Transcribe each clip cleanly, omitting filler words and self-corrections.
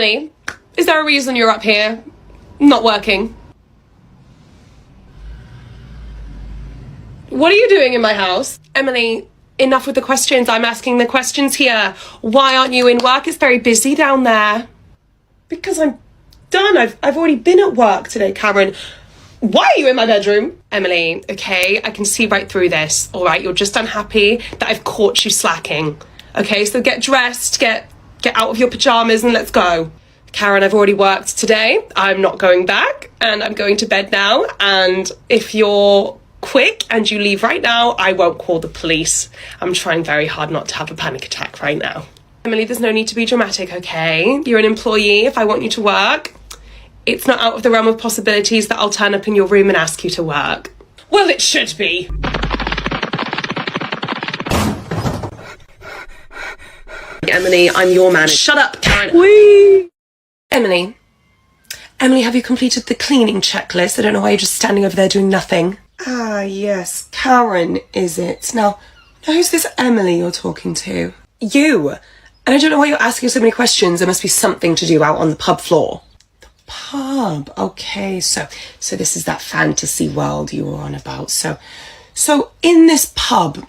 Emily, is there a reason you're up here, not working? What are you doing in my house? Emily, enough with the questions. I'm asking the questions here. Why aren't you in work? It's very busy down there. Because I'm done. I've already been at work today, Karen. Why are you in my bedroom? Emily, okay, I can see right through this. All right, you're just unhappy that I've caught you slacking. Okay, so get dressed, get out of your pajamas and let's go. Karen, I've already worked today. I'm not going back and I'm going to bed now. And if you're quick and you leave right now, I won't call the police. I'm trying very hard not to have a panic attack right now. Emily, there's no need to be dramatic, okay? You're an employee. If I want you to work, it's not out of the realm of possibilities that I'll turn up in your room and ask you to work. Well, it should be. Emily, I'm your manager. Shut up, Karen. Whee! Emily, have you completed the cleaning checklist? I don't know why you're just standing over there doing nothing. Ah, yes, Karen, is it? Now, who's this Emily you're talking to? You. And I don't know why you're asking so many questions. There must be something to do out on the pub floor. The pub, okay. So this is that fantasy world you were on about. So in this pub,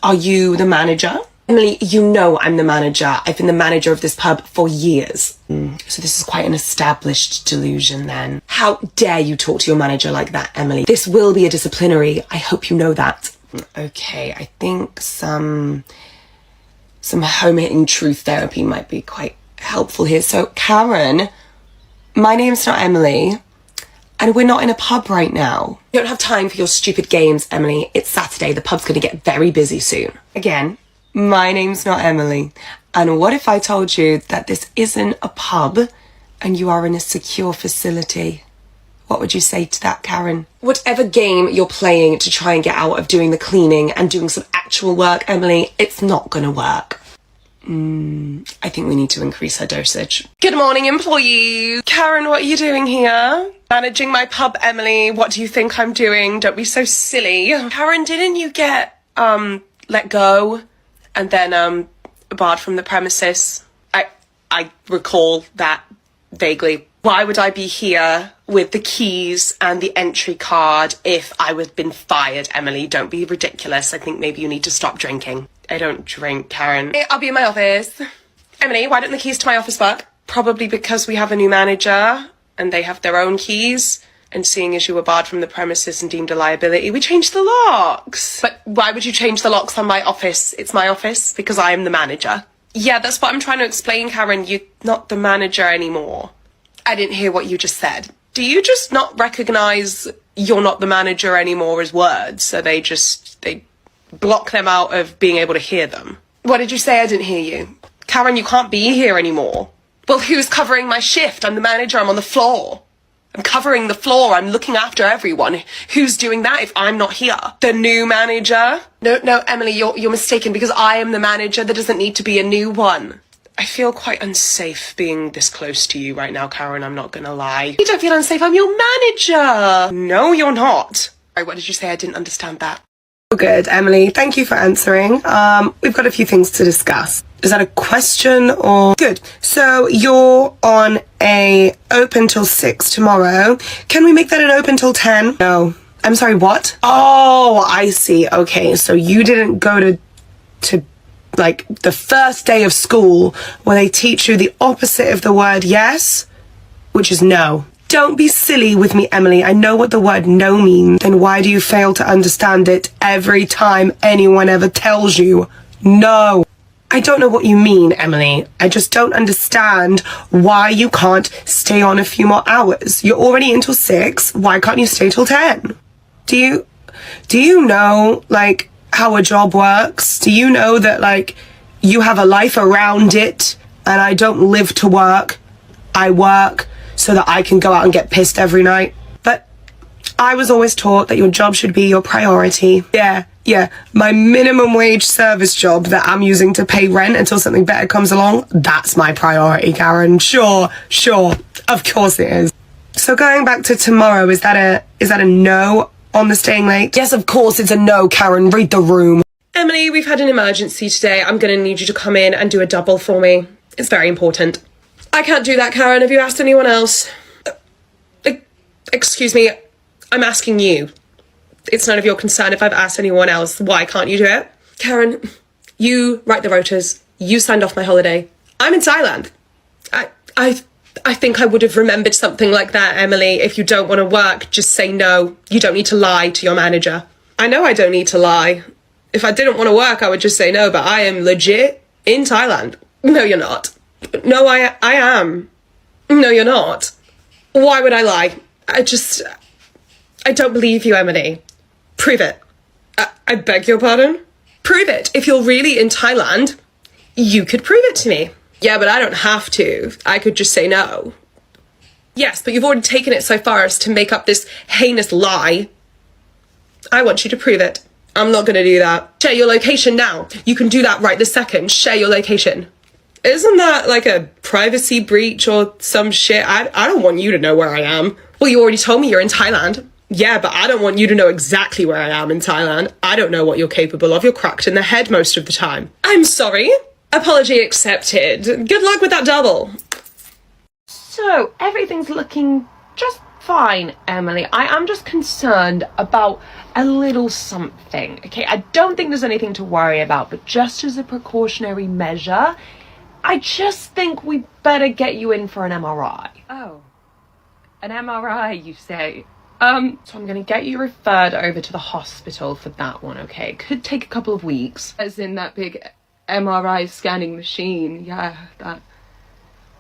are you the manager? Emily, you know I'm the manager. I've been the manager of this pub for years. So this is quite an established delusion then. How dare you talk to your manager like that, Emily? This will be a disciplinary. I hope you know that. Okay, I think some home-hitting truth therapy might be quite helpful here. So, Karen, my name's not Emily, and we're not in a pub right now. You don't have time for your stupid games, Emily. It's Saturday. The pub's going to get very busy soon. Again, my name's not Emily. And what if I told you that this isn't a pub and you are in a secure facility? What would you say to that, Karen? Whatever game you're playing to try and get out of doing the cleaning and doing some actual work, Emily, it's not gonna work. I think we need to increase her dosage. Good morning, employees. Karen, what are you doing here? Managing my pub, Emily. What do you think I'm doing? Don't be so silly. Karen, didn't you get, let go and then, barred from the premises? I recall that vaguely. Why would I be here with the keys and the entry card if I would have been fired, Emily? Don't be ridiculous. I think maybe you need to stop drinking. I don't drink, Karen. I'll be in my office. Emily, why don't the keys to my office work? Probably because we have a new manager and they have their own keys. And seeing as you were barred from the premises and deemed a liability, we changed the locks. But why would you change the locks on my office? It's my office because I am the manager. Yeah, that's what I'm trying to explain, Karen. You're not the manager anymore. I didn't hear what you just said. Do you just not recognise you're not the manager anymore as words? So they block them out of being able to hear them. What did you say? I didn't hear you. Karen, you can't be here anymore. Well, who's covering my shift? I'm the manager. I'm on the floor. I'm covering the floor. I'm looking after everyone. Who's doing that if I'm not here? The new manager? No, Emily, you're mistaken because I am the manager. There doesn't need to be a new one. I feel quite unsafe being this close to you right now, Karen. I'm not gonna lie. You don't feel unsafe. I'm your manager. No, you're not. Right, what did you say? I didn't understand that. Good, Emily. Thank you for answering. We've got a few things to discuss. Is that a question or? Good. So you're on a open till 6 tomorrow. Can we make that an open till 10? No. I'm sorry, what? Oh, I see. Okay, so you didn't go to like the first day of school where they teach you the opposite of the word yes, which is no. Don't be silly with me, Emily. I know what the word no means. Then why do you fail to understand it every time anyone ever tells you no? I don't know what you mean, Emily. I just don't understand why you can't stay on a few more hours. You're already until 6. Why can't you stay till 10? Do you know, like, how a job works? Do you know that, like, you have a life around it and I don't live to work? I work so that I can go out and get pissed every night. But I was always taught that your job should be your priority. Yeah, my minimum wage service job that I'm using to pay rent until something better comes along, that's my priority, Karen. Sure, of course it is. So going back to tomorrow, is that a no on the staying late? Yes, of course it's a no, Karen. Read the room. Emily, we've had an emergency today. I'm gonna need you to come in and do a double for me. It's very important. I can't do that, Karen. Have you asked anyone else? Excuse me, I'm asking you. It's none of your concern if I've asked anyone else. Why can't you do it? Karen, you write the rotas. You signed off my holiday. I'm in Thailand. I think I would have remembered something like that, Emily. If you don't want to work, just say no. You don't need to lie to your manager. I know I don't need to lie. If I didn't want to work, I would just say no, but I am legit in Thailand. No, you're not. No, I am. No, you're not. Why would I lie? I don't believe you, Emily. Prove it. I beg your pardon? Prove it. If you're really in Thailand, you could prove it to me. Yeah, but I don't have to. I could just say no. Yes, but you've already taken it so far as to make up this heinous lie. I want you to prove it. I'm not going to do that. Share your location now. You can do that right this second. Share your location. Isn't that like a privacy breach or some shit? I don't want you to know where I am. Well, you already told me you're in Thailand. Yeah, but I don't want you to know exactly where I am in Thailand. I don't know what you're capable of. You're cracked in the head most of the time. I'm sorry. Apology accepted. Good luck with that double. So, everything's looking just fine, Emily. I am just concerned about a little something, okay? I don't think there's anything to worry about, but just as a precautionary measure, I just think we better get you in for an MRI. Oh, an MRI, you say? So I'm going to get you referred over to the hospital for that one, okay? It could take a couple of weeks. As in that big MRI scanning machine, yeah, that.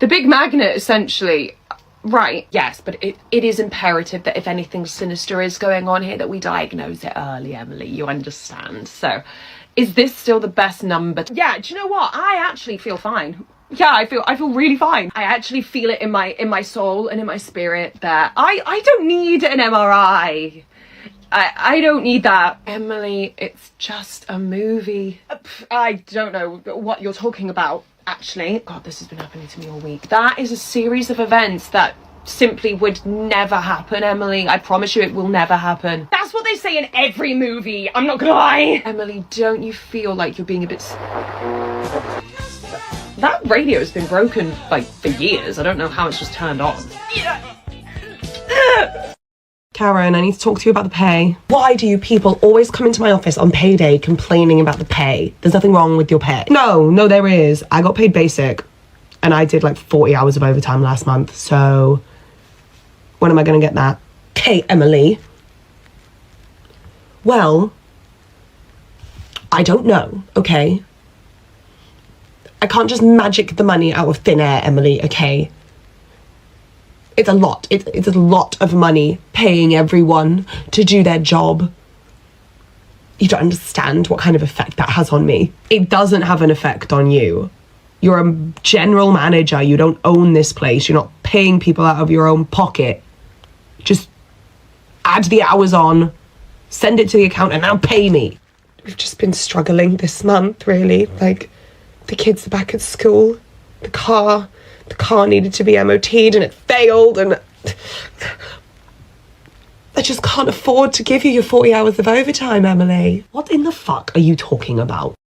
The big magnet, essentially. Right, yes, but it is imperative that if anything sinister is going on here, that we diagnose it early, Emily, you understand? So, is this still the best number? Yeah, do you know what? I actually feel fine. Yeah, I feel really fine. I actually feel it in my soul and in my spirit that I don't need an MRI. I don't need that. Emily, it's just a movie. I don't know what you're talking about, actually. God, this has been happening to me all week. That is a series of events that simply would never happen, Emily. I promise you it will never happen. That's what they say in every movie. I'm not gonna lie. Emily, don't you feel like you're being a bit... That radio has been broken, like, for years. I don't know how it's just turned on. Karen, I need to talk to you about the pay. Why do you people always come into my office on payday complaining about the pay? There's nothing wrong with your pay. No, there is. I got paid basic, and I did like 40 hours of overtime last month, so when am I going to get that? Okay, Emily. Well, I don't know, okay? I can't just magic the money out of thin air, Emily, okay? It's a lot. It's a lot of money paying everyone to do their job. You don't understand what kind of effect that has on me. It doesn't have an effect on you. You're a general manager. You don't own this place. You're not paying people out of your own pocket. Just add the hours on, send it to the account, and now pay me. We've just been struggling this month, really. Like, the kids are back at school. The car needed to be MOT'd and it failed, and I just can't afford to give you your 40 hours of overtime, Emily. What in the fuck are you talking about?